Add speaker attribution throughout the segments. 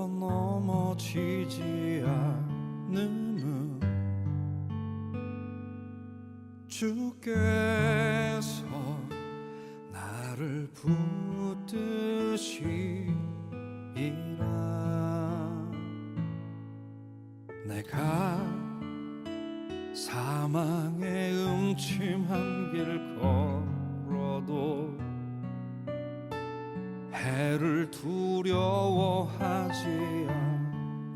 Speaker 1: 넘어지지 않음은 주께서 나를 붙드시리라. 내가 사망의 음침한 길 걸어도 해를 두려워하지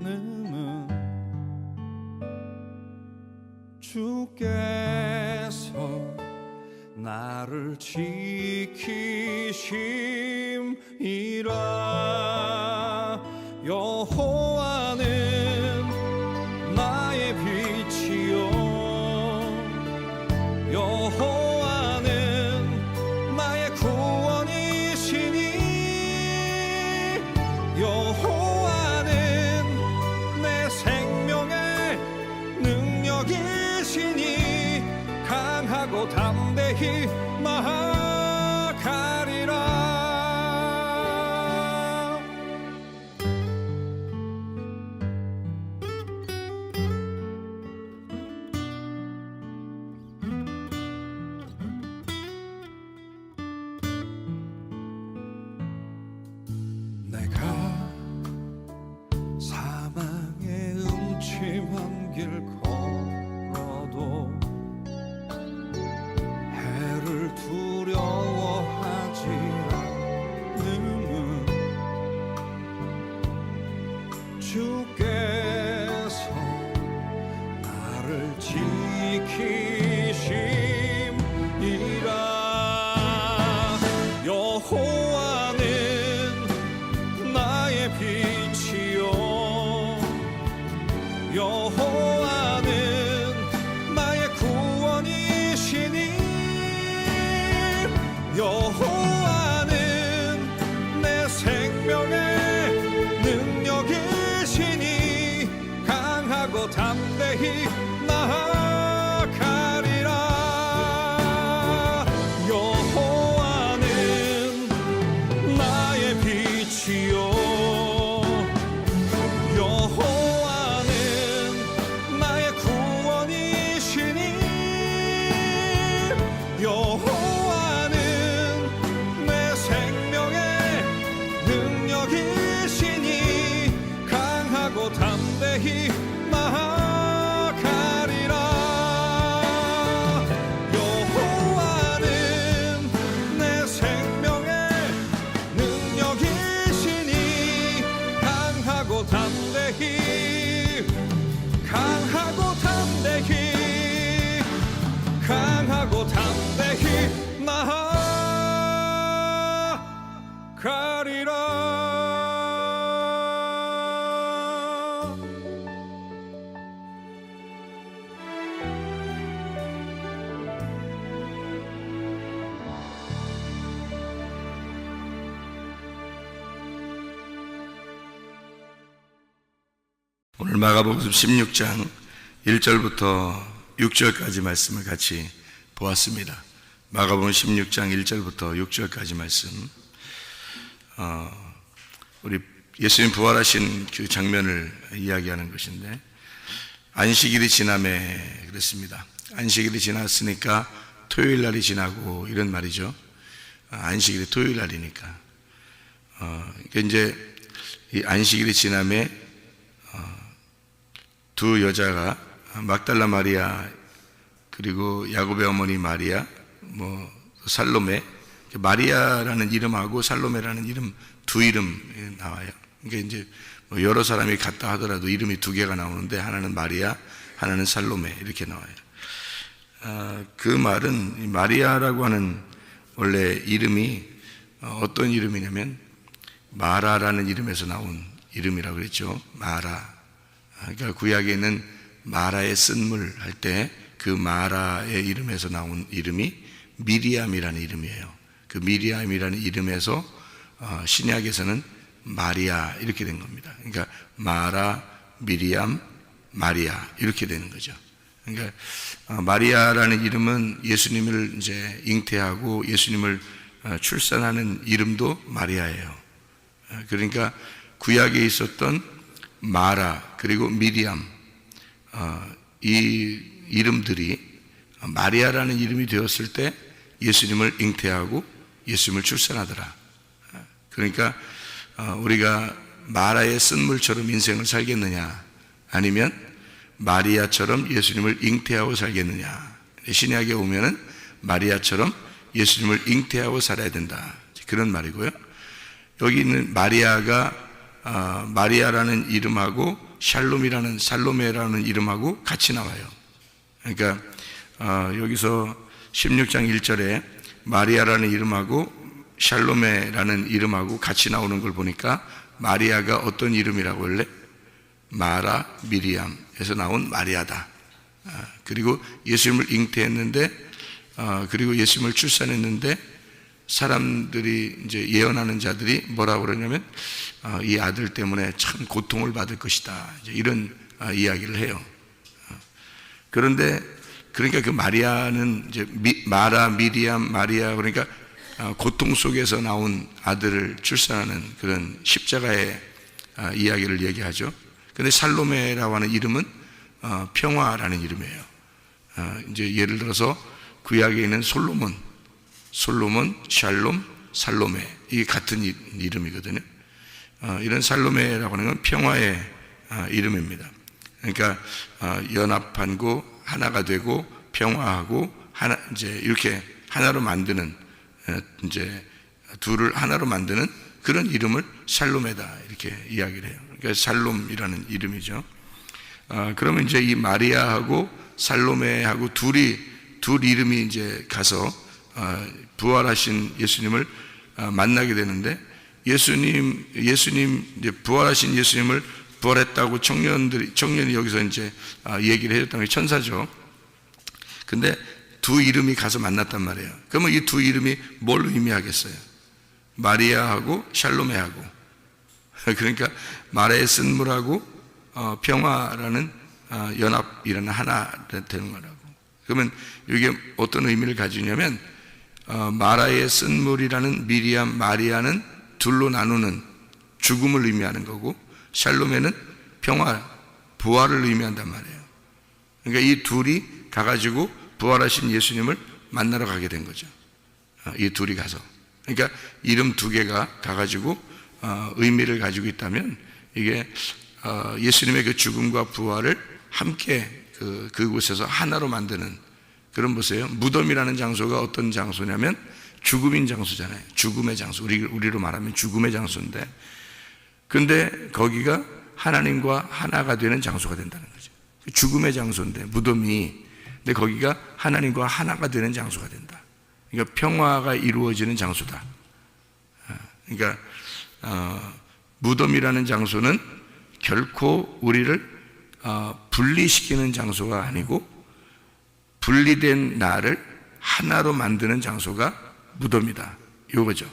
Speaker 1: 않음은 주께서 나를 지키심이라. 여호와는 나의 빛이요 여호와는 나의 구원이시니 여호와는 내 생명의 능력이시니 강하고 담대히 나아가리라. 내가 사망의 음침한 길 걸어도 해를 두려워하지 않음은 주께서 나를 지키심이라. 여호와는 나의 빛이요 여호와는 나의 구원이시니 여호와는 내 생명의 능력이시니 강하고 담대히 나아가리라. 여호와는 나의 빛이요 여호와는 나의 구원이시니 여호와는 내 생명의 능력이시니 강하고 담대히 나아가리라. 여호와는 내 생명의 능력이시니 강하고 담대히 강하고 담대히 강하고 담대히 나아가리라.
Speaker 2: 오늘 마가복음 16장 1절부터 6절까지 말씀을 같이 보았습니다. 마가복음 16장 1절부터 6절까지 말씀, 우리 예수님 부활하신 그 장면을 이야기하는 것인데, 안식일이 지남에 그랬습니다. 안식일이 지났으니까 토요일 날이 지나고 이런 말이죠. 안식일이 토요일 날이니까. 이제 이 안식일이 지남에 두 여자가 막달라 마리아 그리고 야곱의 어머니 마리아, 살로메, 마리아라는 이름하고 살로메라는 이름, 두 이름 나와요. 그러니까 이제 여러 사람이 같다 하더라도 이름이 두 개가 나오는데, 하나는 마리아, 하나는 살로메 이렇게 나와요. 그 말은 마리아라고 하는 원래 이름이 어떤 이름이냐면 마라라는 이름에서 나온 이름이라고 그랬죠. 마라. 그러니까 구약에 있는 마라의 쓴물 할 때 그 마라의 이름에서 나온 이름이 미리암이라는 이름이에요. 그 미리암이라는 이름에서 신약에서는 마리아 이렇게 된 겁니다. 그러니까 마라, 미리암, 마리아 이렇게 되는 거죠. 그러니까 마리아라는 이름은 예수님을 이제 잉태하고 예수님을 출산하는 이름도 마리아예요. 그러니까 구약에 있었던 마라 그리고 미리암 이 이름들이 마리아라는 이름이 되었을 때 예수님을 잉태하고 예수님을 출산하더라. 그러니까 우리가 마라의 쓴물처럼 인생을 살겠느냐, 아니면 마리아처럼 예수님을 잉태하고 살겠느냐. 신약에 오면은 마리아처럼 예수님을 잉태하고 살아야 된다, 그런 말이고요. 여기 있는 마리아가 마리아라는 이름하고 샬롬이라는 살로메라는 이름하고 같이 나와요. 그러니까 여기서 16장 1절에 마리아라는 이름하고 샬로메라는 이름하고 같이 나오는 걸 보니까 마리아가 어떤 이름이라고 할래? 마라 미리암에서 나온 마리아다. 그리고 예수님을 잉태했는데 그리고 예수님을 출산했는데 사람들이 이제 예언하는 자들이 뭐라고 그러냐면 이 아들 때문에 참 고통을 받을 것이다, 이제 이런 이야기를 해요. 그런데 그러니까 그 마리아는 이제 마라 미리암 마리아, 그러니까 고통 속에서 나온 아들을 출산하는 그런 십자가의 이야기를 얘기하죠. 근데 살로메라고 하는 이름은 평화라는 이름이에요. 이제 예를 들어서 구약에 있는 솔로몬, 샬롬, 살로메, 이게 같은 이름이거든요. 이런 살로메라고 하는 건 평화의 이름입니다. 그러니까 연합하고 하나가 되고 평화하고 하나, 이제 이렇게 하나로 만드는, 이제 둘을 하나로 만드는 그런 이름을 샬롬에다 이렇게 이야기를 해요. 그러니까 샬롬이라는 이름이죠. 그러면 이제 이 마리아하고 살로메하고 둘 이름이 이제 가서 부활하신 예수님을 만나게 되는데, 예수님 이제 부활하신 예수님을 부활했다고 청년이 여기서 이제 얘기를 해줬다는 게 천사죠. 근데 두 이름이 가서 만났단 말이에요. 그러면 이 두 이름이 뭘 의미하겠어요? 마리아하고 샬로메하고. 그러니까 마라의 쓴물하고 평화라는 연합이라는 하나 되는 거라고. 그러면 이게 어떤 의미를 가지냐면 마라의 쓴물이라는 미리암 마리아는 둘로 나누는 죽음을 의미하는 거고, 샬롬에는 평화, 부활을 의미한단 말이에요. 그러니까 이 둘이 가가지고 부활하신 예수님을 만나러 가게 된 거죠. 이 둘이 가서. 그러니까 이름 두 개가 가가지고 의미를 가지고 있다면, 이게 예수님의 그 죽음과 부활을 함께 그곳에서 하나로 만드는 그런, 보세요. 무덤이라는 장소가 어떤 장소냐면 죽음인 장소잖아요. 죽음의 장소. 우리로 말하면 죽음의 장소인데, 근데 거기가 하나님과 하나가 되는 장소가 된다는 거죠. 죽음의 장소인데, 무덤이. 근데 거기가 하나님과 하나가 되는 장소가 된다. 그러니까 평화가 이루어지는 장소다. 그러니까 무덤이라는 장소는 결코 우리를 분리시키는 장소가 아니고, 분리된 나를 하나로 만드는 장소가 무덤이다, 이거죠.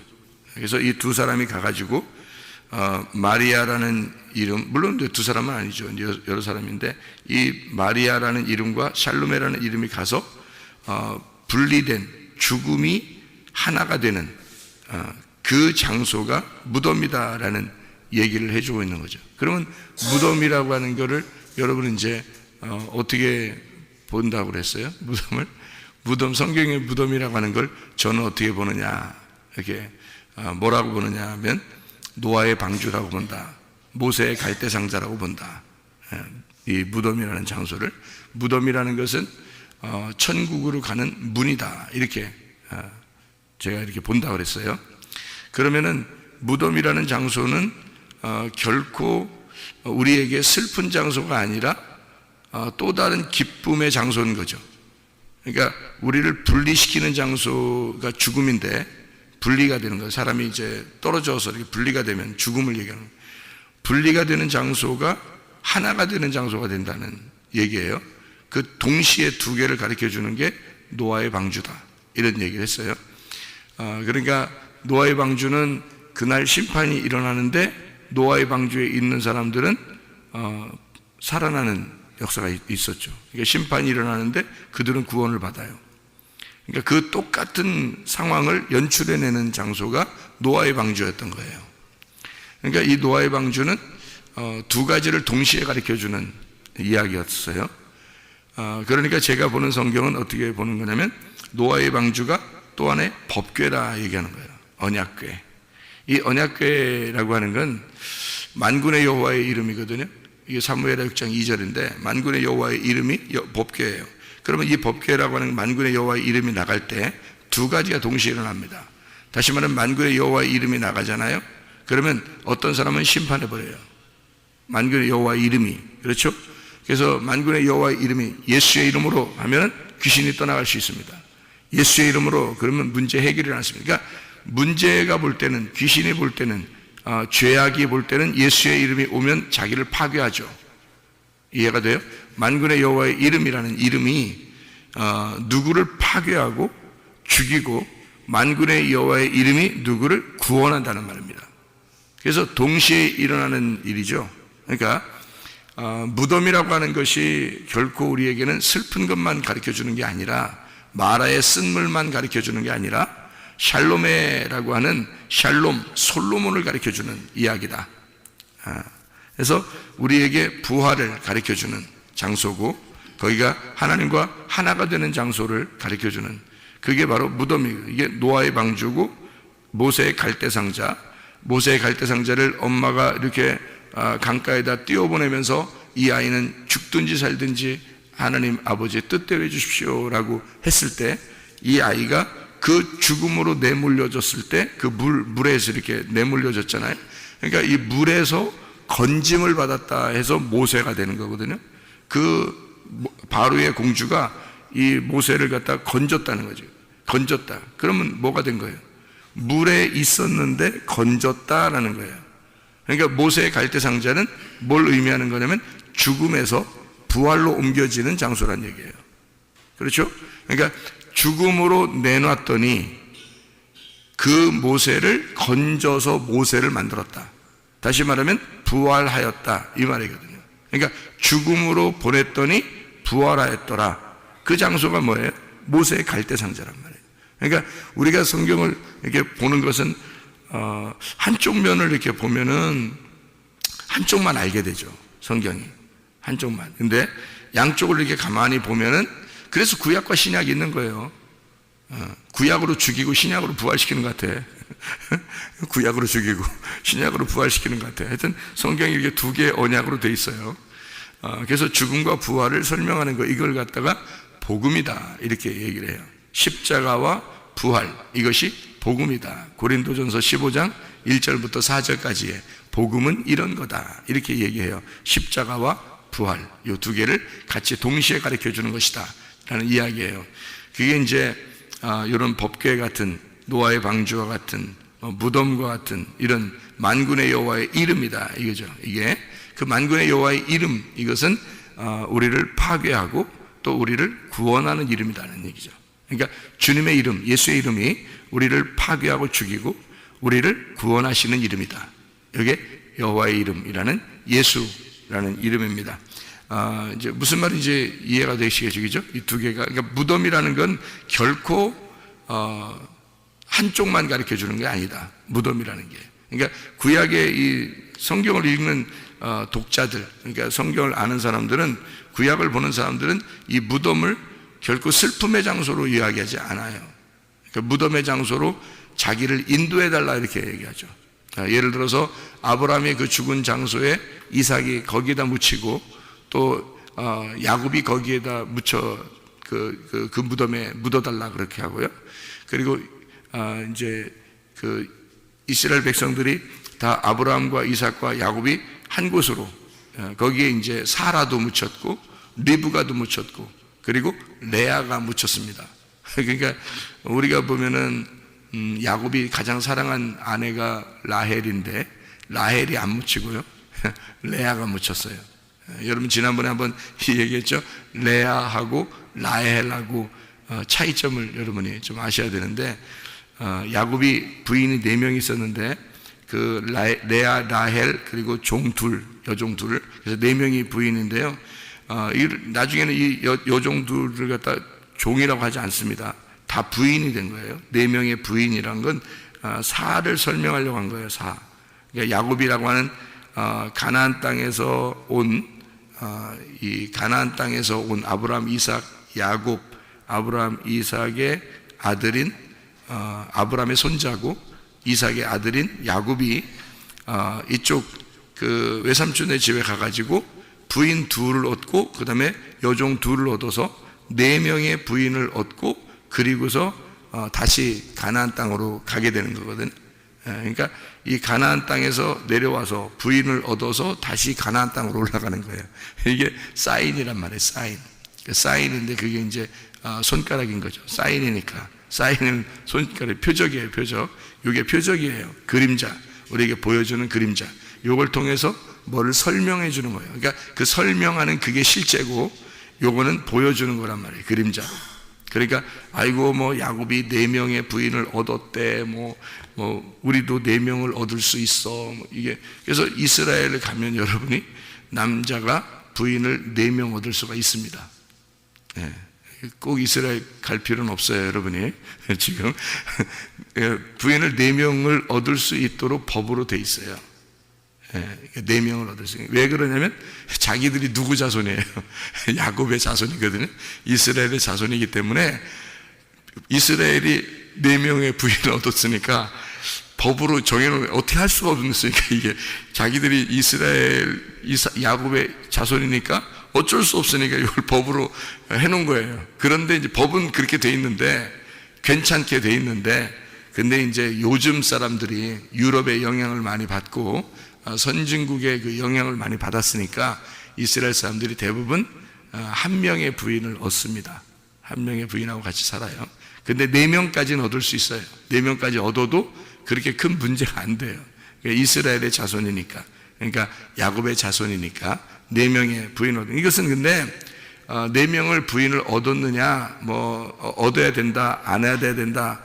Speaker 2: 그래서 이 두 사람이 가가지고 마리아라는 이름, 물론 두 사람은 아니죠, 여러 사람인데, 이 마리아라는 이름과 샬로메라는 이름이 가서 분리된 죽음이 하나가 되는 그 장소가 무덤이다라는 얘기를 해주고 있는 거죠. 그러면 무덤이라고 하는 거를 여러분은 이제 어떻게 본다고 그랬어요? 무덤, 성경의 무덤이라고 하는 걸 저는 어떻게 보느냐, 이렇게 뭐라고 보느냐 하면 노아의 방주라고 본다, 모세의 갈대상자라고 본다. 이 무덤이라는 장소를, 무덤이라는 것은 천국으로 가는 문이다, 이렇게 제가 이렇게 본다고 그랬어요. 그러면은 무덤이라는 장소는 결코 우리에게 슬픈 장소가 아니라 또 다른 기쁨의 장소인 거죠. 그러니까 우리를 분리시키는 장소가 죽음인데, 분리가 되는 거예요. 사람이 이제 떨어져서 이렇게 분리가 되면 죽음을 얘기하는 거예요. 분리가 되는 장소가 하나가 되는 장소가 된다는 얘기예요. 그 동시에 두 개를 가르쳐 주는 게 노아의 방주다, 이런 얘기를 했어요. 그러니까 노아의 방주는 그날 심판이 일어나는데, 노아의 방주에 있는 사람들은 살아나는 역사가 있었죠. 그러니까 심판이 일어나는데 그들은 구원을 받아요. 그러니까 그 똑같은 상황을 연출해내는 장소가 노아의 방주였던 거예요. 그러니까 이 노아의 방주는 두 가지를 동시에 가르쳐주는 이야기였어요. 그러니까 제가 보는 성경은 어떻게 보는 거냐면 노아의 방주가 또 하나의 법궤라 얘기하는 거예요. 언약궤. 이 언약궤라고 하는 건 만군의 여호와의 이름이거든요. 이게 사무엘하 6장 2절인데 만군의 여호와의 이름이 법궤예요. 그러면 이 법궤라고 하는 만군의 여호와의 이름이 나갈 때 두 가지가 동시에 일어납니다. 다시 말하면 만군의 여호와의 이름이 나가잖아요. 그러면 어떤 사람은 심판해버려요. 만군의 여호와의 이름이. 그렇죠? 그래서 만군의 여호와의 이름이 예수의 이름으로 하면 귀신이 떠나갈 수 있습니다. 예수의 이름으로 그러면 문제 해결이 났습니다. 그러니까 문제가 볼 때는, 귀신이 볼 때는, 죄악이 볼 때는 예수의 이름이 오면 자기를 파괴하죠. 이해가 돼요? 만군의 여호와의 이름이라는 이름이 누구를 파괴하고 죽이고 만군의 여호와의 이름이 누구를 구원한다는 말입니다. 그래서 동시에 일어나는 일이죠. 그러니까 무덤이라고 하는 것이 결코 우리에게는 슬픈 것만 가르쳐주는 게 아니라 마라의 쓴물만 가르쳐주는 게 아니라 샬롬에라고 하는 샬롬, 솔로몬을 가르쳐주는 이야기다. 그래서 우리에게 부활을 가르쳐주는 장소고 거기가 하나님과 하나가 되는 장소를 가르쳐주는 그게 바로 무덤이에요. 이게 노아의 방주고 모세의 갈대상자, 모세의 갈대상자를 엄마가 이렇게 강가에다 띄워보내면서 이 아이는 죽든지 살든지 하나님 아버지의 뜻대로 해주십시오라고 했을 때 이 아이가 그 죽음으로 내몰려졌을 때 그 물에서 이렇게 내몰려졌잖아요. 그러니까 이 물에서 건짐을 받았다 해서 모세가 되는 거거든요. 그 바로의 공주가 이 모세를 갖다 건졌다는 거죠. 건졌다. 그러면 뭐가 된 거예요? 물에 있었는데 건졌다라는 거예요. 그러니까 모세의 갈대상자는 뭘 의미하는 거냐면 죽음에서 부활로 옮겨지는 장소란 얘기예요. 그렇죠? 그러니까 죽음으로 내놨더니 그 모세를 건져서 모세를 만들었다. 다시 말하면 부활하였다 이 말이거든요. 그러니까 죽음으로 보냈더니 부활하였더라. 그 장소가 뭐예요? 모세의 갈대상자란 말이에요. 그러니까 우리가 성경을 이렇게 보는 것은 한쪽 면을 이렇게 보면은 한쪽만 알게 되죠. 성경이 한쪽만. 근데 양쪽을 이렇게 가만히 보면은 그래서 구약과 신약이 있는 거예요. 구약으로 죽이고 신약으로 부활시키는 것 같아. 구약으로 죽이고 신약으로 부활시키는 것 같아. 하여튼 성경이 이렇게 두 개의 언약으로 돼 있어요. 그래서 죽음과 부활을 설명하는 거 이걸 갖다가 복음이다 이렇게 얘기를 해요. 십자가와 부활 이것이 복음이다. 고린도전서 15장 1절부터 4절까지의 복음은 이런 거다 이렇게 얘기해요. 십자가와 부활 이 두 개를 같이 동시에 가르쳐 주는 것이다 라는 이야기예요. 그게 이제 이런 법궤 같은 노아의 방주와 같은 무덤과 같은 이런 만군의 여호와의 이름이다 이거죠. 이게 그 만군의 여호와의 이름 이것은 우리를 파괴하고 또 우리를 구원하는 이름이라는 얘기죠. 그러니까 주님의 이름 예수의 이름이 우리를 파괴하고 죽이고 우리를 구원하시는 이름이다. 이게 여호와의 이름이라는 예수라는 이름입니다. 이제 무슨 말인지 이해가 되시겠죠? 이 두 개가 그러니까 무덤이라는 건 결코 한쪽만 가르쳐 주는 게 아니다. 무덤이라는 게. 그러니까 구약의 이 성경을 읽는 독자들, 그러니까 성경을 아는 사람들은 구약을 보는 사람들은 이 무덤을 결코 슬픔의 장소로 이야기하지 않아요. 그러니까 무덤의 장소로 자기를 인도해 달라 이렇게 얘기하죠. 예를 들어서 아브라함의 그 죽은 장소에 이삭이 거기에다 묻히고 또 야곱이 거기에다 묻혀 그 무덤에 묻어달라 그렇게 하고요. 그리고 이제 그 이스라엘 백성들이 다 아브라함과 이삭과 야곱이 한 곳으로 거기에 이제 사라도 묻혔고 리브가도 묻혔고 그리고 레아가 묻혔습니다. 그러니까 우리가 보면은 야곱이 가장 사랑한 아내가 라헬인데 라헬이 안 묻히고요. 레아가 묻혔어요. 여러분 지난번에 한번 얘기했죠. 레아하고 라헬하고 차이점을 여러분이 좀 아셔야 되는데 야곱이 부인이 4명 있었는데 그 레아, 라헬 그리고 종 둘, 여종 둘 그래서 4명이 부인인데요. 나중에는 이 여종 둘을 갖다 종이라고 하지 않습니다. 다 부인이 된 거예요. 4명의 부인이란 건 사를 설명하려고 한 거예요. 사. 그러니까 야곱이라고 하는 가나안 땅에서 온 이 가나안 땅에서 온 아브라함, 이삭, 야곱, 아브라함, 이삭의 아들인 아브라함의 손자고 이삭의 아들인 야곱이 이쪽 그 외삼촌의 집에 가가지고 부인 둘을 얻고 그 다음에 여종 둘을 얻어서 4명의 부인을 얻고 그리고서 다시 가나안 땅으로 가게 되는 거거든. 그러니까 이 가나안 땅에서 내려와서 부인을 얻어서 다시 가나안 땅으로 올라가는 거예요. 이게 사인이란 말이에요. 사인인데 그게 이제 손가락인 거죠. 사인이니까. 사인은 손가락, 표적이에요. 표적. 이게 표적이에요. 그림자. 우리에게 보여주는 그림자. 이걸 통해서 뭐를 설명해 주는 거예요. 그러니까 그 설명하는 그게 실제고 요거는 보여주는 거란 말이에요. 그림자. 그러니까 아이고 뭐 야곱이 4명의 부인을 얻었대. 뭐 우리도 4명을 얻을 수 있어. 뭐 이게 그래서 이스라엘에 가면 여러분이 남자가 부인을 4명 얻을 수가 있습니다. 예. 꼭 이스라엘 갈 필요는 없어요, 여러분이. 지금 부인을 4명을 얻을 수 있도록 법으로 돼 있어요. 4명을 얻을 수 있어요. 왜 그러냐면 자기들이 누구 자손이에요? 야곱의 자손이거든요. 이스라엘의 자손이기 때문에 이스라엘이 4명의 부인을 얻었으니까 법으로 정해놓은 어떻게 할 수가 없으니까 이게 자기들이 야곱의 자손이니까 어쩔 수 없으니까 이걸 법으로 해놓은 거예요. 그런데 이제 법은 그렇게 돼 있는데 괜찮게 돼 있는데 근데 이제 요즘 사람들이 유럽의 영향을 많이 받고 선진국의 그 영향을 많이 받았으니까 이스라엘 사람들이 대부분 한 명의 부인을 얻습니다. 한 명의 부인하고 같이 살아요. 근데 4명까지는 얻을 수 있어요. 4명까지 얻어도 그렇게 큰 문제가 안 돼요. 그러니까 이스라엘의 자손이니까, 그러니까 야곱의 자손이니까 4명의 부인을 얻는. 이것은 근데 4명을 부인을 얻었느냐, 뭐 얻어야 된다, 안 해야 된다,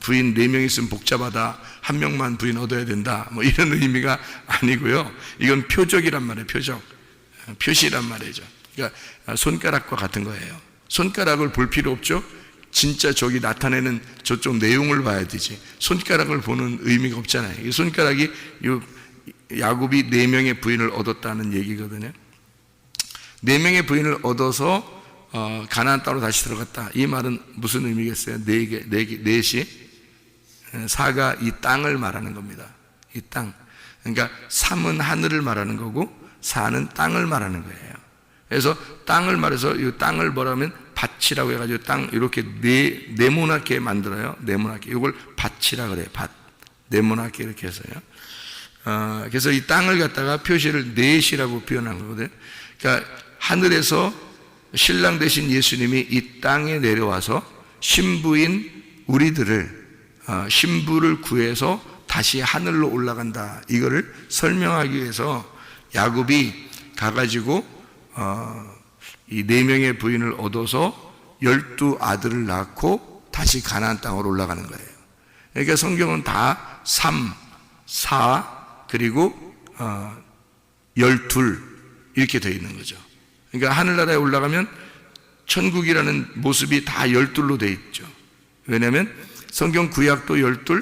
Speaker 2: 부인 4명 있으면 복잡하다, 1명만 부인 얻어야 된다, 뭐 이런 의미가 아니고요. 이건 표적이란 말이에요. 표적, 표시란 말이죠. 그러니까 손가락과 같은 거예요. 손가락을 볼 필요 없죠. 진짜 저기 나타내는 저쪽 내용을 봐야 되지. 손가락을 보는 의미가 없잖아요. 이 손가락이 야곱이 4명의 부인을 얻었다는 얘기거든요. 4명의 부인을 얻어서 가나안 땅으로 다시 들어갔다. 이 말은 무슨 의미겠어요? 넷이 4가 이 땅을 말하는 겁니다. 이 땅. 그러니까 3은 하늘을 말하는 거고 4는 땅을 말하는 거예요. 그래서 땅을 말해서 이 땅을 뭐라면 밭이라고 해가지고 땅 이렇게 네모나게 만들어요. 네모나게. 이걸 밭이라 그래요. 밭. 네모나게 이렇게 해서요. 그래서 이 땅을 갖다가 표시를 넷이라고 표현한 거거든요. 그러니까 하늘에서 신랑 되신 예수님이 이 땅에 내려와서 신부인 우리들을 신부를 구해서 다시 하늘로 올라간다. 이거를 설명하기 위해서 야곱이 가가지고 이 4명의 부인을 얻어서 12 아들을 낳고 다시 가나안 땅으로 올라가는 거예요. 그러니까 성경은 다 3, 4 그리고 12 이렇게 되어 있는 거죠. 그러니까 하늘나라에 올라가면 천국이라는 모습이 다 12로 되어 있죠. 왜냐하면 성경 구약도 12,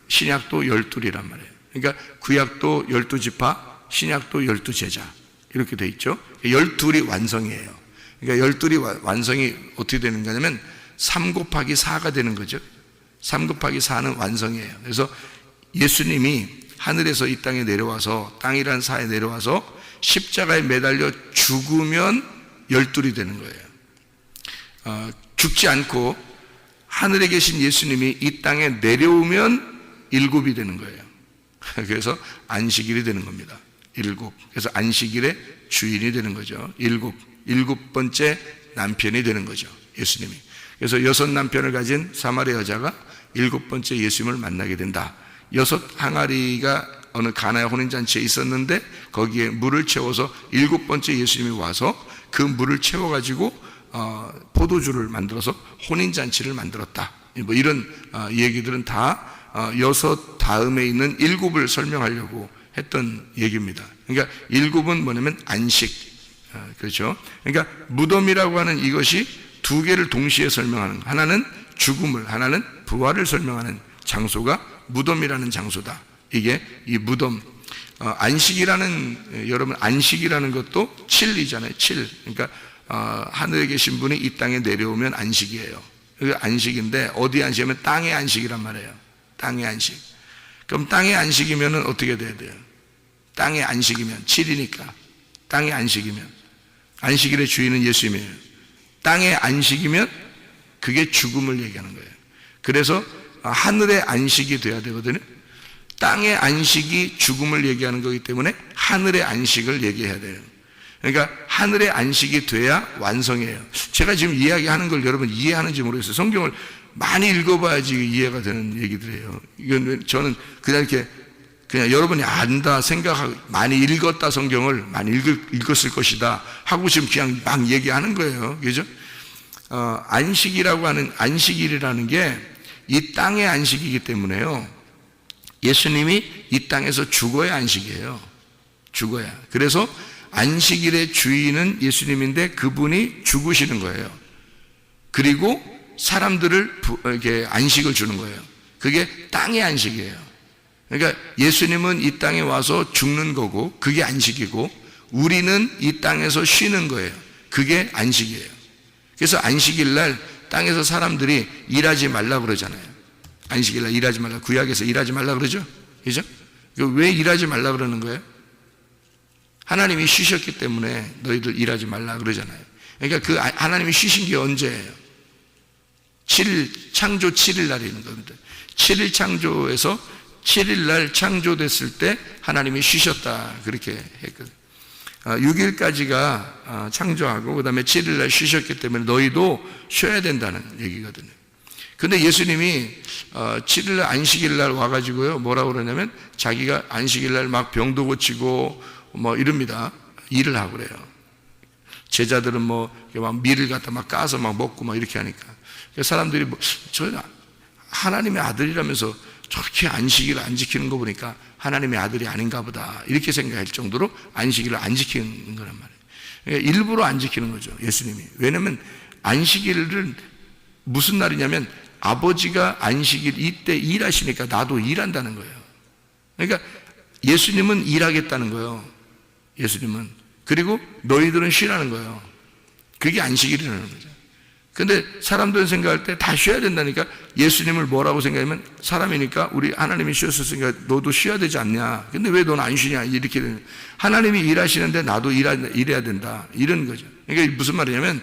Speaker 2: 신약도 12이란 말이에요. 그러니까 구약도 12지파, 신약도 12제자 이렇게 되어 있죠. 12이 완성이에요. 그러니까 12이 완성이 어떻게 되는 거냐면 3 곱하기 4가 되는 거죠. 3 곱하기 4는 완성이에요. 그래서 예수님이 하늘에서 이 땅에 내려와서 땅이란 사에 내려와서 십자가에 매달려 죽으면 12이 되는 거예요. 죽지 않고 하늘에 계신 예수님이 이 땅에 내려오면 7이 되는 거예요. 그래서 안식일이 되는 겁니다. 7. 그래서 안식일의 주인이 되는 거죠. 7 번째 남편이 되는 거죠. 예수님이. 그래서 6 남편을 가진 사마리아 여자가 7번째 예수님을 만나게 된다. 6 항아리가 어느 가나의 혼인잔치에 있었는데 거기에 물을 채워서 7번째 예수님이 와서 그 물을 채워가지고 포도주를 만들어서 혼인잔치를 만들었다. 뭐 이런 얘기들은 다 6 다음에 있는 7을 설명하려고 했던 얘기입니다. 그러니까 7은 뭐냐면 안식. 그렇죠. 그러니까 무덤이라고 하는 이것이 2개를 동시에 설명하는 거. 하나는 죽음을, 하나는 부활을 설명하는 장소가 무덤이라는 장소다. 이게 이 무덤, 여러분 안식이라는 것도 7이잖아요. 7. 그러니까 하늘에 계신 분이 이 땅에 내려오면 안식이에요. 그게 안식인데 어디 안식이면 땅의 안식이란 말이에요. 땅의 안식. 그럼 땅의 안식이면 어떻게 돼야 돼요? 땅의 안식이면 7이니까 땅의 안식이면 안식일의 주인은 예수님이에요. 땅의 안식이면 그게 죽음을 얘기하는 거예요. 그래서 하늘의 안식이 돼야 되거든요. 땅의 안식이 죽음을 얘기하는 거기 때문에 하늘의 안식을 얘기해야 돼요. 그러니까 하늘의 안식이 돼야 완성이에요. 제가 지금 이야기하는 걸 여러분 이해하는지 모르겠어요. 성경을 많이 읽어봐야지 이해가 되는 얘기들이에요. 이건 저는 그냥 이렇게 그냥 여러분이 안다 생각하고 많이 읽었다 성경을 많이 읽었을 것이다 하고 지금 그냥 막 얘기하는 거예요. 그죠? 안식일이라는 게 이 땅의 안식이기 때문에요. 예수님이 이 땅에서 죽어야 안식이에요. 죽어야. 그래서 안식일의 주인은 예수님인데 그분이 죽으시는 거예요. 그리고 사람들을 이렇게 안식을 주는 거예요. 그게 땅의 안식이에요. 그러니까 예수님은 이 땅에 와서 죽는 거고 그게 안식이고 우리는 이 땅에서 쉬는 거예요. 그게 안식이에요. 그래서 안식일 날 땅에서 사람들이 일하지 말라 그러잖아요. 안식일 날 일하지 말라. 구약에서 일하지 말라 그러죠. 그죠? 왜 일하지 말라 그러는 거예요? 하나님이 쉬셨기 때문에 너희들 일하지 말라 그러잖아요. 그러니까 그 하나님이 쉬신 게 언제예요? 7일, 창조 7일 날이 있는 겁니다. 7일 창조에서 7일 날 창조됐을 때 하나님이 쉬셨다. 그렇게 했거든요. 6일까지가 창조하고 그 다음에 7일 날 쉬셨기 때문에 너희도 쉬어야 된다는 얘기거든요. 근데 예수님이 7일 날 안식일 날 와가지고요 뭐라고 그러냐면 자기가 안식일 날 막 병도 고치고 뭐 이럽니다. 일을 하고 그래요. 제자들은 막 밀을 갖다 막 까서 막 먹고 막 이렇게 하니까 사람들이 저 하나님의 아들이라면서 저렇게 안식일을 안 지키는 거 보니까 하나님의 아들이 아닌가 보다 이렇게 생각할 정도로 안식일을 안 지키는 거란 말이에요. 그러니까 일부러 안 지키는 거죠, 예수님이. 왜냐하면 안식일은 무슨 날이냐면 아버지가 안식일 이때 일하시니까 나도 일한다는 거예요. 그러니까 예수님은 일하겠다는 거예요. 예수님은. 그리고 너희들은 쉬라는 거예요. 그게 안식일이라는 거죠. 근데 사람들은 생각할 때 다 쉬어야 된다니까 예수님을 뭐라고 생각하면 사람이니까 우리 하나님이 쉬었으니까 너도 쉬어야 되지 않냐. 근데 왜 너는 안 쉬냐. 이렇게 되는. 하나님이 일하시는데 나도 일해야 된다. 이런 거죠. 그러니까 무슨 말이냐면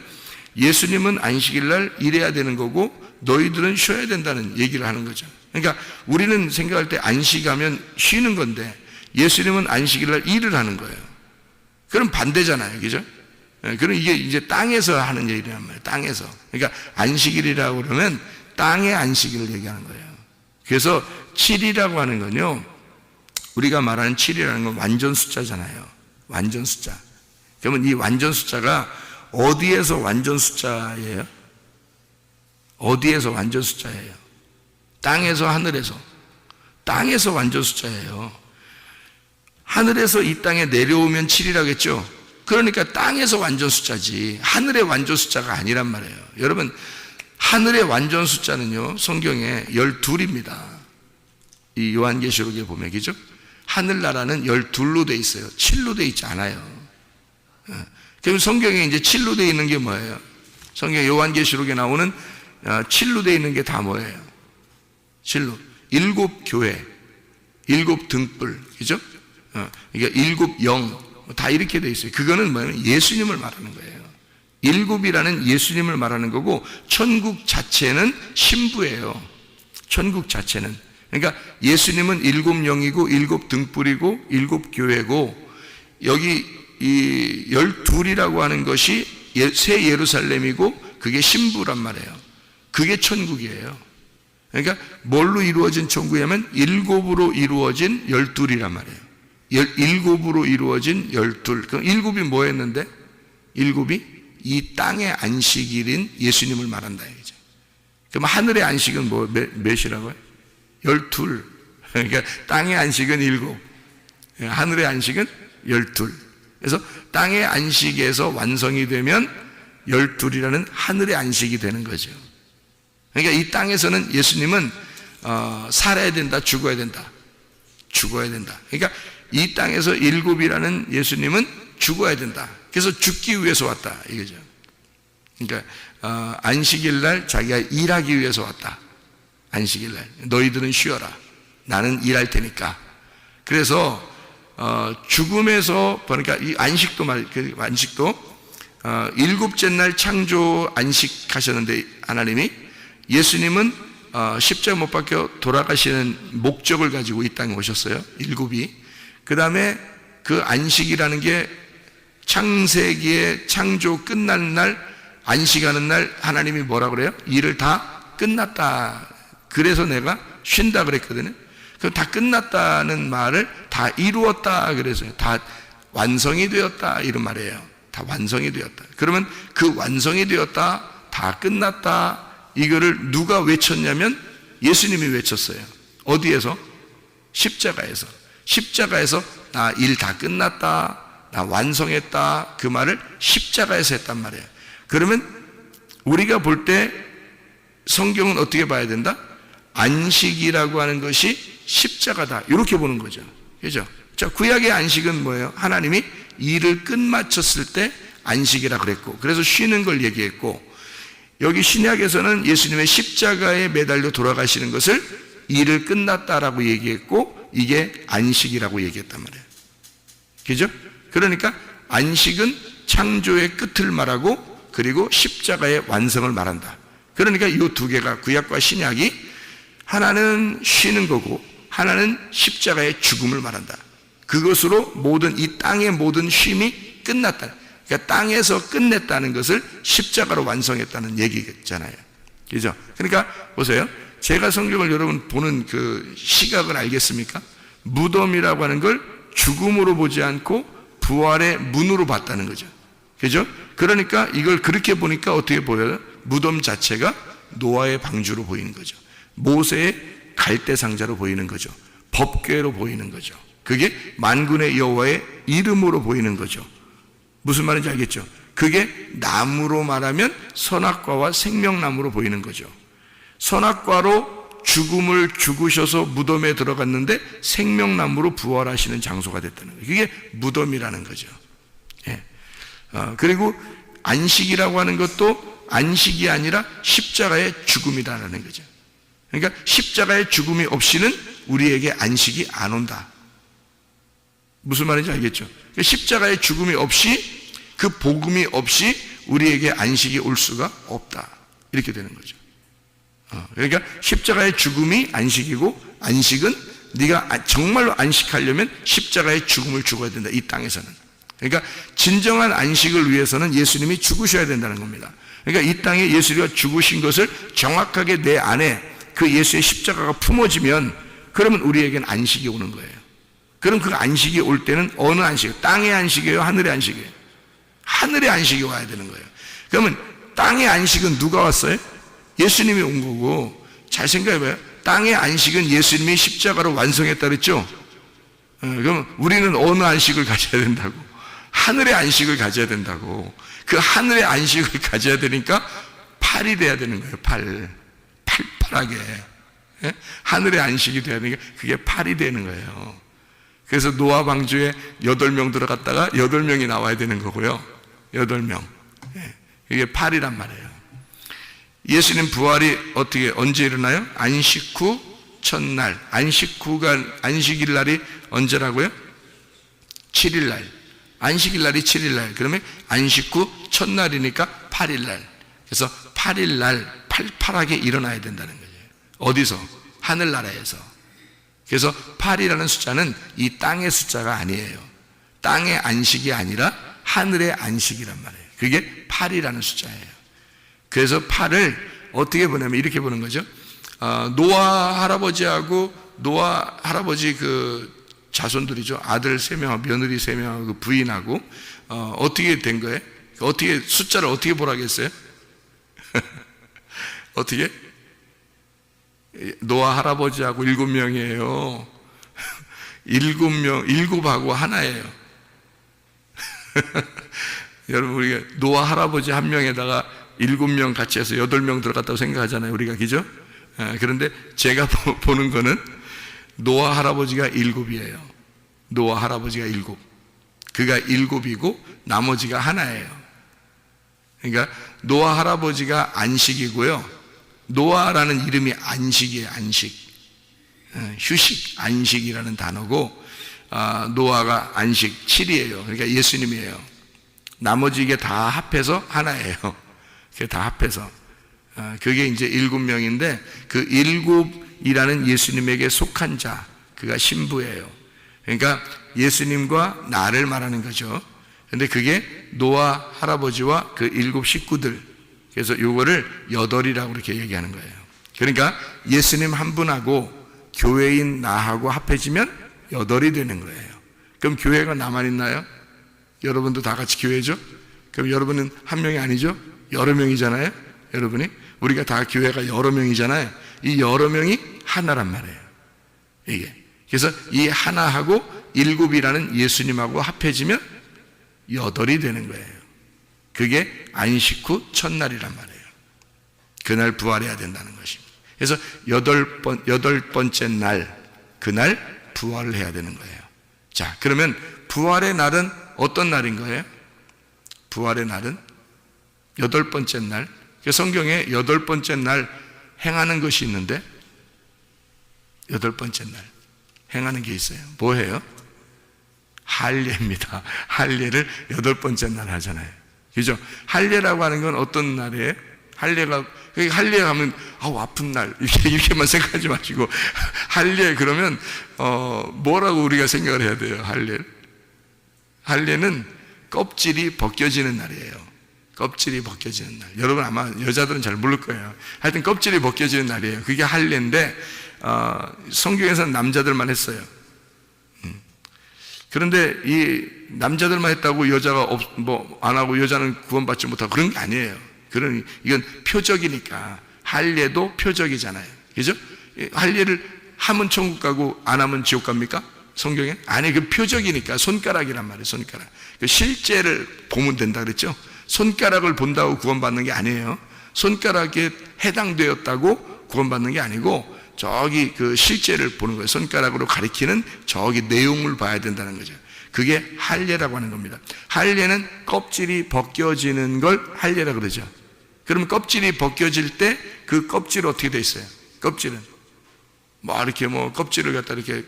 Speaker 2: 예수님은 안식일 날 일해야 되는 거고 너희들은 쉬어야 된다는 얘기를 하는 거죠. 그러니까 우리는 생각할 때 안식하면 쉬는 건데 예수님은 안식일 날 일을 하는 거예요. 그럼 반대잖아요. 그죠? 그럼 이게 이제 땅에서 하는 얘기란 말이에요. 땅에서. 그러니까 안식일이라고 그러면 땅의 안식일을 얘기하는 거예요. 그래서 7이라고 하는 건요, 우리가 말하는 7이라는 건 완전 숫자잖아요. 완전 숫자. 그러면 이 완전 숫자가 어디에서 완전 숫자예요? 어디에서 완전 숫자예요? 땅에서 하늘에서. 땅에서 완전 숫자예요. 하늘에서 이 땅에 내려오면 7이라고 했죠? 그러니까 땅에서 완전 숫자지 하늘의 완전 숫자가 아니란 말이에요. 여러분, 하늘의 완전 숫자는요 성경에 12입니다. 이 요한계시록에 보면, 그죠? 하늘나라는 12로 돼 있어요. 7로 돼 있지 않아요. 그럼 성경에 이제 7로 돼 있는 게 뭐예요? 성경 요한계시록에 나오는 7로 돼 있는 게 다 뭐예요? 7로 7교회, 7등불, 그죠? 그러니까 7영 다 이렇게 돼 있어요. 그거는 뭐냐면 예수님을 말하는 거예요. 7이라는 예수님을 말하는 거고 천국 자체는 신부예요. 천국 자체는. 그러니까 예수님은 7영이고 7등불이고 7교회고 여기 이 12이라고 하는 것이 새 예루살렘이고 그게 신부란 말이에요. 그게 천국이에요. 그러니까 뭘로 이루어진 천국이냐면 7으로 이루어진 12이란 말이에요. 7으로 이루어진 12. 그럼 7이 뭐였는데? 7이 이 땅의 안식일인 예수님을 말한다 이거죠. 그럼 하늘의 안식은 몇이라고요? 12. 그러니까 땅의 안식은 7, 하늘의 안식은 12. 그래서 땅의 안식에서 완성이 되면 12이라는 하늘의 안식이 되는 거죠. 그러니까 이 땅에서는 예수님은 살아야 된다, 죽어야 된다. 죽어야 된다. 그러니까 이 땅에서 일곱이라는 예수님은 죽어야 된다. 그래서 죽기 위해서 왔다 이거죠. 그러니까 안식일 날 자기가 일하기 위해서 왔다. 안식일 날 너희들은 쉬어라. 나는 일할 테니까. 그래서 죽음에서 그러니까 이 안식도 일곱째 날 창조 안식하셨는데 하나님이 예수님은 십자가 못 박혀 돌아가시는 목적을 가지고 이 땅에 오셨어요. 일곱이. 그 다음에 그 안식이라는 게 창세기의 창조 끝나는 날, 안식하는 날 하나님이 뭐라 그래요? 일을 다 끝났다. 그래서 내가 쉰다 그랬거든요. 그 다 끝났다는 말을 다 이루었다 그래서요. 다 완성이 되었다 이런 말이에요. 다 완성이 되었다. 그러면 그 완성이 되었다, 다 끝났다 이거를 누가 외쳤냐면 예수님이 외쳤어요. 어디에서? 십자가에서. 십자가에서 나 일 다 끝났다, 나 완성했다 그 말을 십자가에서 했단 말이에요. 그러면 우리가 볼 때 성경은 어떻게 봐야 된다? 안식이라고 하는 것이 십자가다 이렇게 보는 거죠. 그죠? 자, 구약의 안식은 뭐예요? 하나님이 일을 끝마쳤을 때 안식이라 그랬고 그래서 쉬는 걸 얘기했고 여기 신약에서는 예수님의 십자가에 매달려 돌아가시는 것을 일을 끝났다라고 얘기했고 이게 안식이라고 얘기했단 말이에요. 그죠? 그러니까 안식은 창조의 끝을 말하고 그리고 십자가의 완성을 말한다. 그러니까 이 두 개가 구약과 신약이 하나는 쉬는 거고 하나는 십자가의 죽음을 말한다. 그것으로 모든 이 땅의 모든 쉼이 끝났다. 그러니까 땅에서 끝냈다는 것을 십자가로 완성했다는 얘기겠잖아요. 그죠? 그러니까 보세요. 제가 성경을 여러분 보는 그 시각을 알겠습니까? 무덤이라고 하는 걸 죽음으로 보지 않고 부활의 문으로 봤다는 거죠. 그죠? 그러니까 이걸 그렇게 보니까 어떻게 보여요? 무덤 자체가 노아의 방주로 보이는 거죠. 모세의 갈대 상자로 보이는 거죠. 법궤로 보이는 거죠. 그게 만군의 여호와의 이름으로 보이는 거죠. 무슨 말인지 알겠죠? 그게 나무로 말하면 선악과와 생명나무로 보이는 거죠. 선악과로 죽음을 죽으셔서 무덤에 들어갔는데 생명나무로 부활하시는 장소가 됐다는 거예요. 그게 무덤이라는 거죠. 예. 그리고 안식이라고 하는 것도 안식이 아니라 십자가의 죽음이라는 거죠. 그러니까 십자가의 죽음이 없이는 우리에게 안식이 안 온다. 무슨 말인지 알겠죠? 십자가의 죽음이 없이 그 복음이 없이 우리에게 안식이 올 수가 없다. 이렇게 되는 거죠. 그러니까 십자가의 죽음이 안식이고 안식은 네가 정말로 안식하려면 십자가의 죽음을 죽어야 된다. 이 땅에서는. 그러니까 진정한 안식을 위해서는 예수님이 죽으셔야 된다는 겁니다. 그러니까 이 땅에 예수가 죽으신 것을 정확하게 내 안에 그 예수의 십자가가 품어지면 그러면 우리에게는 안식이 오는 거예요. 그럼 그 안식이 올 때는 어느 안식? 땅의 안식이에요? 하늘의 안식이에요? 하늘의 안식이 와야 되는 거예요. 그러면 땅의 안식은 누가 왔어요? 예수님이 온 거고. 잘 생각해봐요. 땅의 안식은 예수님이 십자가로 완성했다 그랬죠? 그럼 우리는 어느 안식을 가져야 된다고? 하늘의 안식을 가져야 된다고. 그 하늘의 안식을 가져야 되니까 팔이 돼야 되는 거예요. 팔팔하게. 하늘의 안식이 돼야 되니까 그게 팔이 되는 거예요. 그래서 노아 방주에 8명 들어갔다가 8명이 나와야 되는 거고요. 8명. 이게 팔이란 말이에요. 예수님 부활이 언제 일어나요? 안식 후 첫날. 안식일 날이 언제라고요? 7일 날. 안식일 날이 7일 날. 그러면 안식 후 첫날이니까 8일 날. 그래서 8일 날 팔팔하게 일어나야 된다는 거예요. 어디서? 하늘나라에서. 그래서 8이라는 숫자는 이 땅의 숫자가 아니에요. 땅의 안식이 아니라 하늘의 안식이란 말이에요. 그게 8이라는 숫자예요. 그래서 8을 어떻게 보냐면 이렇게 보는 거죠. 노아 할아버지하고 노아 할아버지 그 자손들이죠. 아들 3명하고 며느리 3명하고 그 부인하고 어떻게 된 거예요? 어떻게 숫자를 어떻게 보라겠어요? 어떻게? 노아 할아버지하고 7명이에요. 7명, 7하고 하나예요. 여러분, 우리가 노아 할아버지 한 명에다가 7명 같이 해서 8명 들어갔다고 생각하잖아요. 우리가, 그죠? 그런데 제가 보는 거는 노아 할아버지가 7이에요. 노아 할아버지가 7. 그가 7이고 나머지가 하나예요. 그러니까 노아 할아버지가 안식이고요. 노아라는 이름이 안식이에요. 안식. 휴식, 안식이라는 단어고, 노아가 안식 7이에요. 그러니까 예수님이에요. 나머지 이게 다 합해서 하나예요. 그게 다 합해서. 그게 이제 7명인데, 그 7이라는 예수님에게 속한 자, 그가 신부예요. 그러니까 예수님과 나를 말하는 거죠. 근데 그게 노아 할아버지와 그 7 식구들. 그래서 요거를 8이라고 이렇게 얘기하는 거예요. 그러니까 예수님 한 분하고 교회인 나하고 합해지면 8이 되는 거예요. 그럼 교회가 나만 있나요? 여러분도 다 같이 교회죠? 그럼 여러분은 한 명이 아니죠? 여러 명이잖아요? 여러분이? 우리가 다 교회가 여러 명이잖아요? 이 여러 명이 하나란 말이에요. 이게. 그래서 이 하나하고 7이라는 예수님하고 합해지면 8이 되는 거예요. 그게 안식 후 첫날이란 말이에요. 그날 부활해야 된다는 것입니다. 그래서 8번째 날, 그날 부활을 해야 되는 거예요. 자, 그러면 부활의 날은 어떤 날인 거예요? 부활의 날은 8번째 날. 성경에 8번째 날 행하는 것이 있는데, 8번째 날 행하는 게 있어요. 뭐예요? 할례입니다. 할례를 8번째 날 하잖아요. 그죠? 할례라고 하는 건 어떤 날이에요? 할례 하면 아픈 날 이렇게만 생각하지 마시고, 할례 그러면 뭐라고 우리가 생각을 해야 돼요? 할례는 껍질이 벗겨지는 날이에요. 껍질이 벗겨지는 날. 여러분 아마 여자들은 잘 모를 거예요. 하여튼 껍질이 벗겨지는 날이에요. 그게 할례인데, 성경에서는 남자들만 했어요. 그런데 이 남자들만 했다고 여자가 안 하고 여자는 구원받지 못하고 그런 게 아니에요. 이건 표적이니까. 할례도 표적이잖아요. 그죠? 할례를 하면 천국 가고 안 하면 지옥 갑니까? 성경에? 아니, 그 표적이니까. 손가락이란 말이에요. 손가락. 실제를 보면 된다 그랬죠? 손가락을 본다고 구원받는 게 아니에요. 손가락에 해당되었다고 구원받는 게 아니고, 저기 그 실제를 보는 거예요. 손가락으로 가리키는 저기 내용을 봐야 된다는 거죠. 그게 할례라고 하는 겁니다. 할례는 껍질이 벗겨지는 걸 할례라고 그러죠. 그러면 껍질이 벗겨질 때 그 껍질 어떻게 돼 있어요? 껍질은 이렇게 껍질을 갖다 이렇게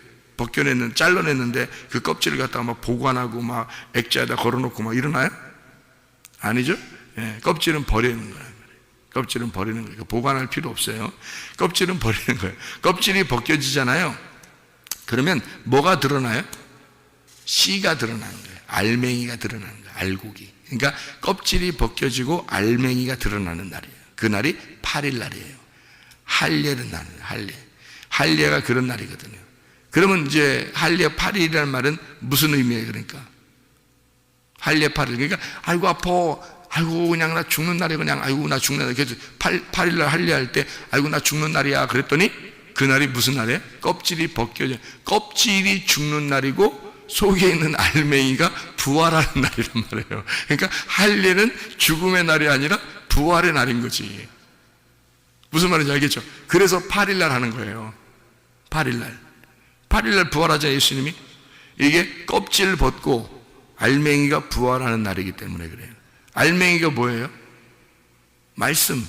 Speaker 2: 잘라냈는데 그 껍질을 갖다가 막 보관하고 막 액자에다 걸어놓고 막 이러나요? 아니죠? 예, 껍질은 버리는 거예요. 껍질은 버리는 거예요. 보관할 필요 없어요. 껍질은 버리는 거예요. 껍질이 벗겨지잖아요. 그러면 뭐가 드러나요? 씨가 드러나는 거예요. 알맹이가 드러나는 거예요. 알곡이. 그러니까 껍질이 벗겨지고 알맹이가 드러나는 날이에요. 그날이 8일 날이에요. 할례는 날이에요. 할례가 그런 날이거든요. 그러면 이제 할례 8일이라는 말은 무슨 의미예요? 그러니까 할례 8일. 그러니까 아이고 아파. 아이고 그냥 나 죽는 날에 그냥 아이고 나 죽는 날. 그래서 8일날 할례할 때 아이고 나 죽는 날이야 그랬더니 그날이 무슨 날이에요? 껍질이 벗겨져. 껍질이 죽는 날이고 속에 있는 알맹이가 부활하는 날이란 말이에요. 그러니까 할례는 죽음의 날이 아니라 부활의 날인 거지. 무슨 말인지 알겠죠? 그래서 8일날 하는 거예요. 8일날 부활하자 예수님이. 이게 껍질 벗고 알맹이가 부활하는 날이기 때문에 그래요. 알맹이가 뭐예요? 말씀.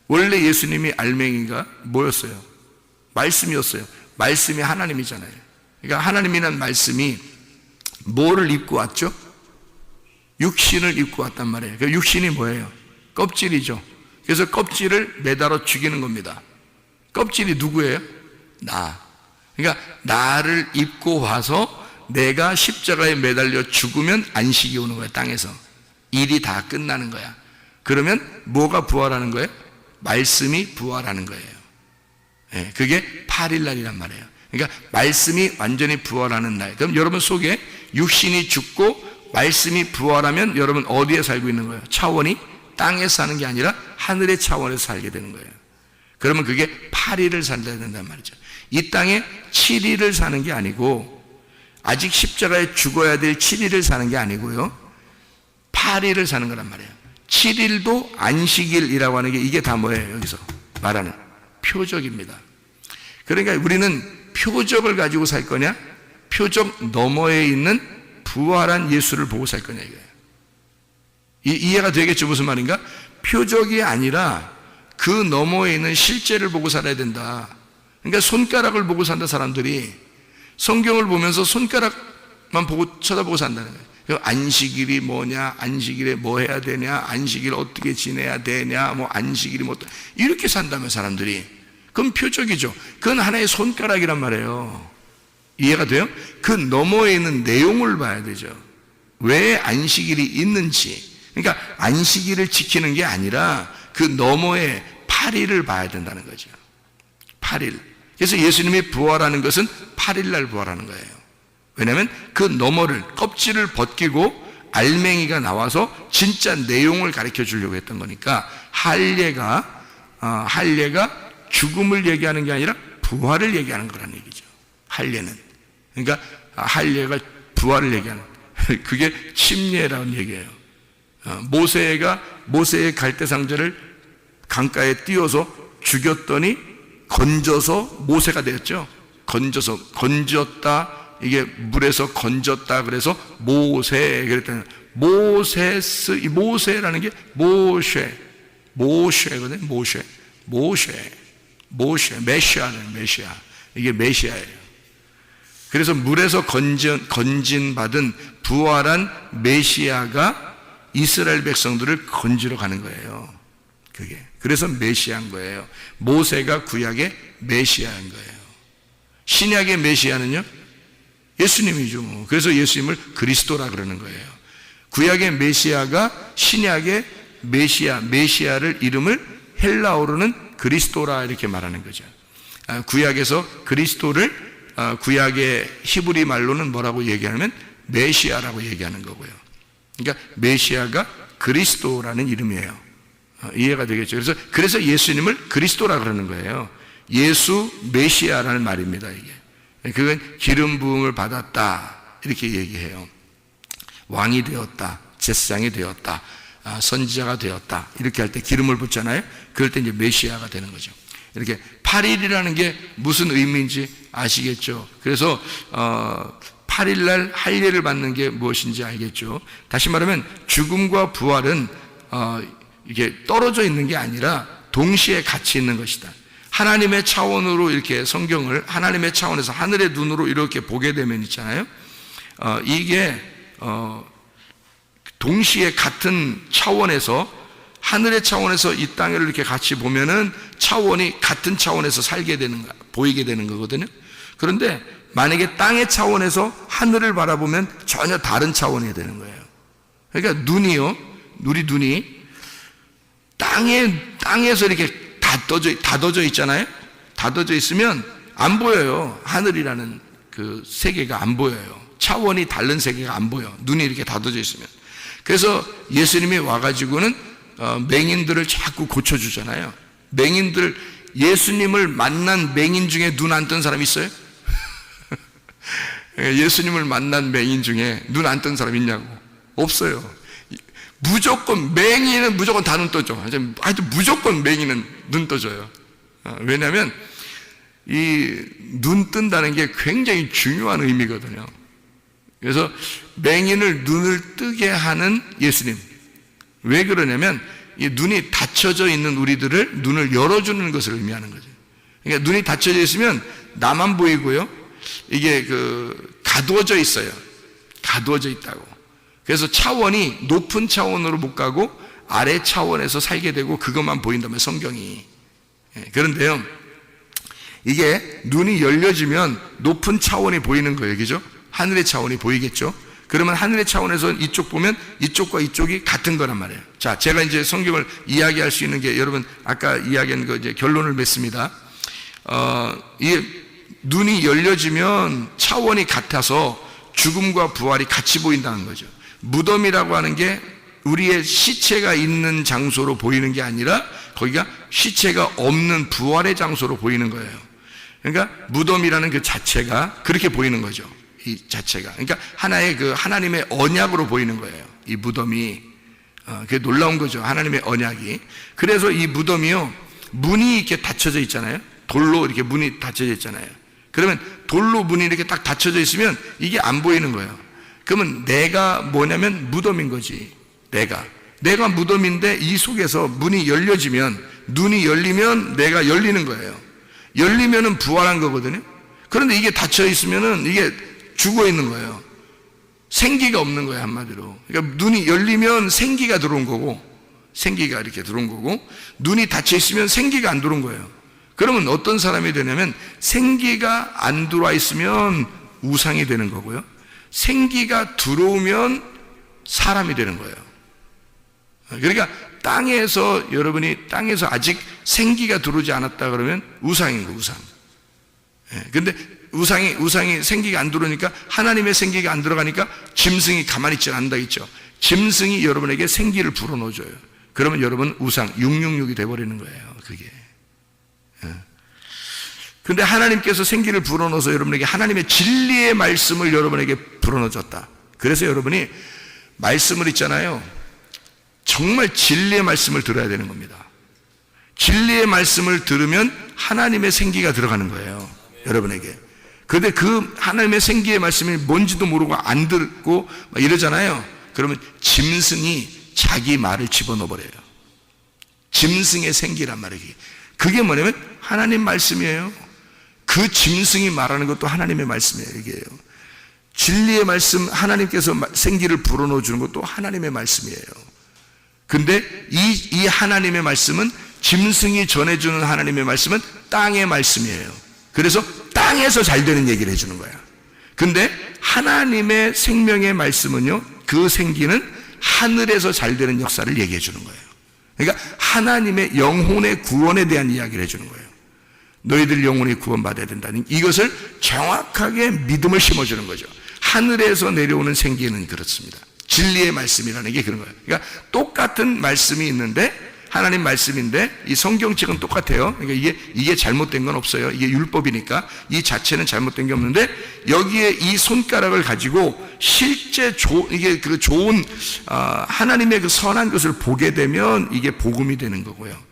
Speaker 2: 원래 예수님이 알맹이가 뭐였어요? 말씀이었어요. 말씀이 하나님이잖아요. 그러니까 하나님이란 말씀이 뭐를 입고 왔죠? 육신을 입고 왔단 말이에요. 그 육신이 뭐예요? 껍질이죠. 그래서 껍질을 매달아 죽이는 겁니다. 껍질이 누구예요? 나. 그러니까 나를 입고 와서 내가 십자가에 매달려 죽으면 안식이 오는 거야. 땅에서 일이 다 끝나는 거야. 그러면 뭐가 부활하는 거예요? 말씀이 부활하는 거예요. 네, 그게 8일날이란 말이에요. 그러니까 말씀이 완전히 부활하는 날. 그럼 여러분 속에 육신이 죽고 말씀이 부활하면 여러분 어디에 살고 있는 거예요? 차원이 땅에 사는 게 아니라 하늘의 차원에서 살게 되는 거예요. 그러면 그게 8일을 살아야 된단 말이죠. 이 땅에 7일을 사는 게 아니고, 아직 십자가에 죽어야 될 7일을 사는 게 아니고요, 8일을 사는 거란 말이에요. 7일도 안식일이라고 하는 게 이게 다 뭐예요? 여기서 말하는 표적입니다. 그러니까 우리는 표적을 가지고 살 거냐, 표적 너머에 있는 부활한 예수를 보고 살 거냐 이거예요. 이해가 되겠죠? 무슨 말인가? 표적이 아니라 그 너머에 있는 실제를 보고 살아야 된다. 그러니까 손가락을 보고 산다. 사람들이 성경을 보면서 손가락만 보고 쳐다보고 산다는 거예요. 안식일이 뭐냐, 안식일에 뭐 해야 되냐, 안식일 어떻게 지내야 되냐, 뭐 안식일이 뭐 이렇게 산다면 사람들이, 그건 표적이죠. 그건 하나의 손가락이란 말이에요. 이해가 돼요? 그 너머에 있는 내용을 봐야 되죠. 왜 안식일이 있는지. 그러니까 안식일을 지키는 게 아니라 그 너머의 8일을 봐야 된다는 거죠. 8일. 그래서 예수님이 부활하는 것은 8일 날 부활하는 거예요. 왜냐하면 그 너머를, 껍질을 벗기고 알맹이가 나와서 진짜 내용을 가르쳐 주려고 했던 거니까, 할례가 죽음을 얘기하는 게 아니라 부활을 얘기하는 거라는 얘기죠. 할례는. 그러니까 할례가 부활을 얘기하는, 그게 침례라는 얘기예요. 모세의 갈대상자를 강가에 띄워서 죽였더니 건져서 모세가 되었죠. 건졌다. 이게 물에서 건졌다. 그래서 모세 그랬더니 모세라는 게 모쉐거든요. 메시아는 메시아. 이게 메시아예요. 그래서 물에서 건진 받은 부활한 메시아가 이스라엘 백성들을 건지러 가는 거예요. 그게. 그래서 메시아인 거예요. 모세가 구약의 메시아인 거예요. 신약의 메시아는요? 예수님이죠. 그래서 예수님을 그리스도라 그러는 거예요. 구약의 메시아가 신약의 메시아를 이름을 헬라어로는 그리스도라 이렇게 말하는 거죠. 구약에서 그리스도를 구약의 히브리 말로는 뭐라고 얘기하면 메시아라고 얘기하는 거고요. 그러니까 메시아가 그리스도라는 이름이에요. 이해가 되겠죠? 그래서 예수님을 그리스도라 그러는 거예요. 예수 메시아라는 말입니다. 이게. 그건 기름 부음을 받았다 이렇게 얘기해요. 왕이 되었다, 제사장이 되었다, 선지자가 되었다 이렇게 할 때 기름을 붓잖아요. 그럴 때 이제 메시아가 되는 거죠. 이렇게 8일이라는 게 무슨 의미인지 아시겠죠? 그래서 8일날 할례를 받는 게 무엇인지 알겠죠? 다시 말하면 죽음과 부활은 이게 떨어져 있는 게 아니라 동시에 같이 있는 것이다. 하나님의 차원으로 이렇게 성경을 하나님의 차원에서 하늘의 눈으로 이렇게 보게 되면 있잖아요. 이게 동시에 같은 차원에서, 하늘의 차원에서 이 땅을 이렇게 같이 보면은 차원이 같은 차원에서 살게 되는 거, 보이게 되는 거거든요. 그런데 만약에 땅의 차원에서 하늘을 바라보면 전혀 다른 차원이 되는 거예요. 그러니까 우리 눈이 땅에서 이렇게 닫아져 있잖아요. 닫아져 있으면 안 보여요. 하늘이라는 그 세계가 안 보여요. 차원이 다른 세계가 안 보여. 눈이 이렇게 닫아져 있으면. 그래서 예수님이 와가지고는 맹인들을 자꾸 고쳐주잖아요. 예수님을 만난 맹인 중에 눈 안 뜬 사람 있어요? 예수님을 만난 맹인 중에 눈 안 뜬 사람 있냐고. 없어요. 맹인은 무조건 다 눈 떠져. 하여튼 무조건 맹인은 눈 떠져요. 왜냐하면 이 눈 뜬다는 게 굉장히 중요한 의미거든요. 그래서 맹인을 눈을 뜨게 하는 예수님. 왜 그러냐면 이 눈이 닫혀져 있는 우리들을 눈을 열어주는 것을 의미하는 거죠. 그러니까 눈이 닫혀져 있으면 나만 보이고요. 이게 가두어져 있어요. 가두어져 있다고. 그래서 차원이 높은 차원으로 못 가고 아래 차원에서 살게 되고 그것만 보인다면 성경이. 그런데요, 이게 눈이 열려지면 높은 차원이 보이는 거예요. 그죠? 하늘의 차원이 보이겠죠? 그러면 하늘의 차원에서 이쪽 보면 이쪽과 이쪽이 같은 거란 말이에요. 자, 제가 이제 성경을 이야기할 수 있는 게, 여러분 아까 이야기한 거 이제 결론을 맺습니다. 이 눈이 열려지면 차원이 같아서 죽음과 부활이 같이 보인다는 거죠. 무덤이라고 하는 게 우리의 시체가 있는 장소로 보이는 게 아니라 거기가 시체가 없는 부활의 장소로 보이는 거예요. 그러니까 무덤이라는 그 자체가 그렇게 보이는 거죠. 이 자체가. 그러니까 하나의 하나님의 언약으로 보이는 거예요. 이 무덤이. 그게 놀라운 거죠. 하나님의 언약이. 그래서 이 무덤이요, 문이 이렇게 닫혀져 있잖아요. 돌로 이렇게 문이 닫혀져 있잖아요. 그러면 돌로 문이 이렇게 딱 닫혀져 있으면 이게 안 보이는 거예요. 그러면 내가 뭐냐면 무덤인 거지. 내가 무덤인데 이 속에서 문이 열려지면, 눈이 열리면 내가 열리는 거예요. 열리면은 부활한 거거든요. 그런데 이게 닫혀 있으면은 이게 죽어 있는 거예요. 생기가 없는 거예요, 한마디로. 그러니까 눈이 열리면 생기가 들어온 거고, 생기가 이렇게 들어온 거고, 눈이 닫혀 있으면 생기가 안 들어온 거예요. 그러면 어떤 사람이 되냐면 생기가 안 들어와 있으면 우상이 되는 거고요, 생기가 들어오면 사람이 되는 거예요. 그러니까 여러분이 땅에서 아직 생기가 들어오지 않았다 그러면 우상인 거예요, 우상. 근데 우상이 생기가 안 들어오니까, 하나님의 생기가 안 들어가니까 짐승이 가만히 있지 않는다 했죠. 짐승이 여러분에게 생기를 불어넣어줘요. 그러면 여러분 우상 666이 돼버리는 거예요, 그게. 근데 하나님께서 생기를 불어넣어서 여러분에게 하나님의 진리의 말씀을 여러분에게 불어넣어줬다. 그래서 여러분이 말씀을 있잖아요, 정말 진리의 말씀을 들어야 되는 겁니다. 진리의 말씀을 들으면 하나님의 생기가 들어가는 거예요, 여러분에게. 그런데 그 하나님의 생기의 말씀이 뭔지도 모르고 안 듣고 막 이러잖아요. 그러면 짐승이 자기 말을 집어넣어 버려요. 짐승의 생기란 말이에요. 그게 뭐냐면 하나님 말씀이에요. 그 짐승이 말하는 것도 하나님의 말씀이에요, 이게요. 진리의 말씀, 하나님께서 생기를 불어넣어 주는 것도 하나님의 말씀이에요. 근데 이 하나님의 말씀은, 짐승이 전해주는 하나님의 말씀은 땅의 말씀이에요. 그래서 땅에서 잘 되는 얘기를 해주는 거야. 근데 하나님의 생명의 말씀은요, 그 생기는 하늘에서 잘 되는 역사를 얘기해 주는 거예요. 그러니까 하나님의 영혼의 구원에 대한 이야기를 해주는 거예요. 너희들 영혼이 구원받아야 된다는, 이것을 정확하게 믿음을 심어주는 거죠. 하늘에서 내려오는 생기는 그렇습니다. 진리의 말씀이라는 게 그런 거예요. 그러니까 똑같은 말씀이 있는데, 하나님 말씀인데 이 성경책은 똑같아요. 그러니까 이게 잘못된 건 없어요. 이게 율법이니까 이 자체는 잘못된 게 없는데, 여기에 이 손가락을 가지고 실제 이게 그 좋은 하나님의 그 선한 것을 보게 되면 이게 복음이 되는 거고요.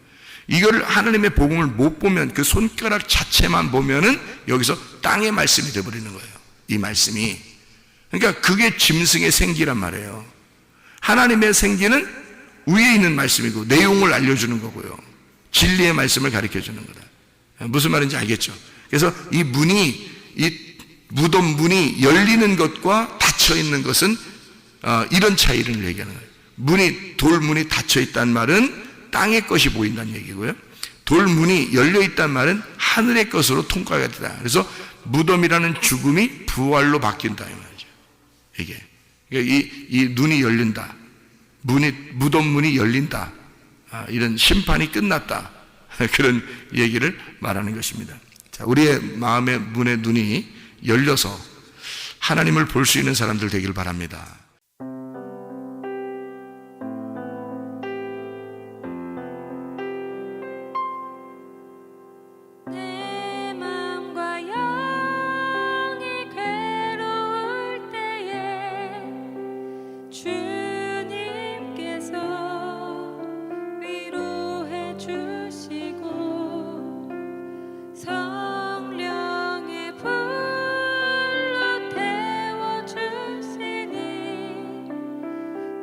Speaker 2: 이거를 하나님의 복음을 못 보면, 그 손가락 자체만 보면은 여기서 땅의 말씀이 되어버리는 거예요, 이 말씀이. 그러니까 그게 짐승의 생기란 말이에요. 하나님의 생기는 위에 있는 말씀이고 내용을 알려주는 거고요, 진리의 말씀을 가르쳐주는 거다. 무슨 말인지 알겠죠? 그래서 이 무덤 문이 열리는 것과 닫혀있는 것은 이런 차이를 얘기하는 거예요. 돌문이 닫혀있다는 말은 땅의 것이 보인다는 얘기고요, 돌문이 열려있다는 말은 하늘의 것으로 통과가 되다. 그래서 무덤이라는 죽음이 부활로 바뀐다, 이 말이죠. 이게 이 눈이 열린다, 무덤 문이 열린다, 이런 심판이 끝났다, 그런 얘기를 말하는 것입니다. 자, 우리의 마음의 문의 눈이 열려서 하나님을 볼 수 있는 사람들 되길 바랍니다.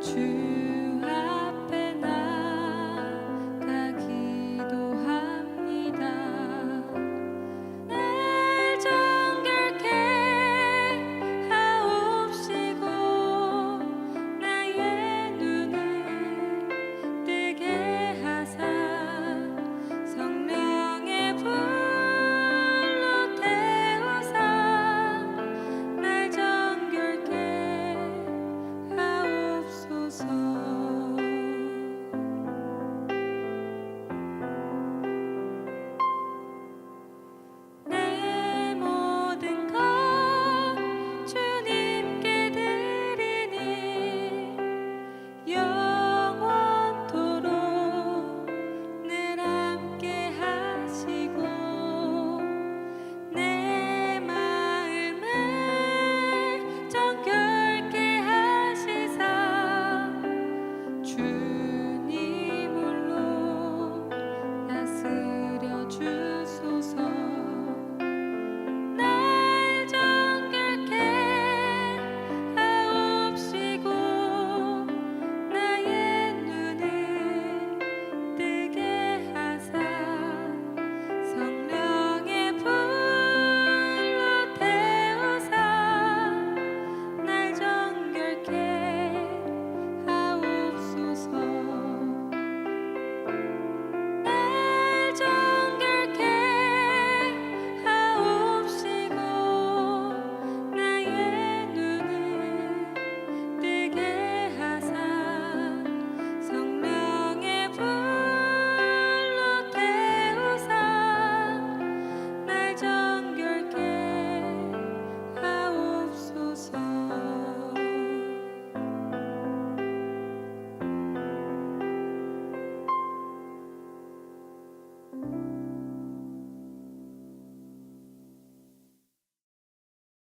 Speaker 3: 주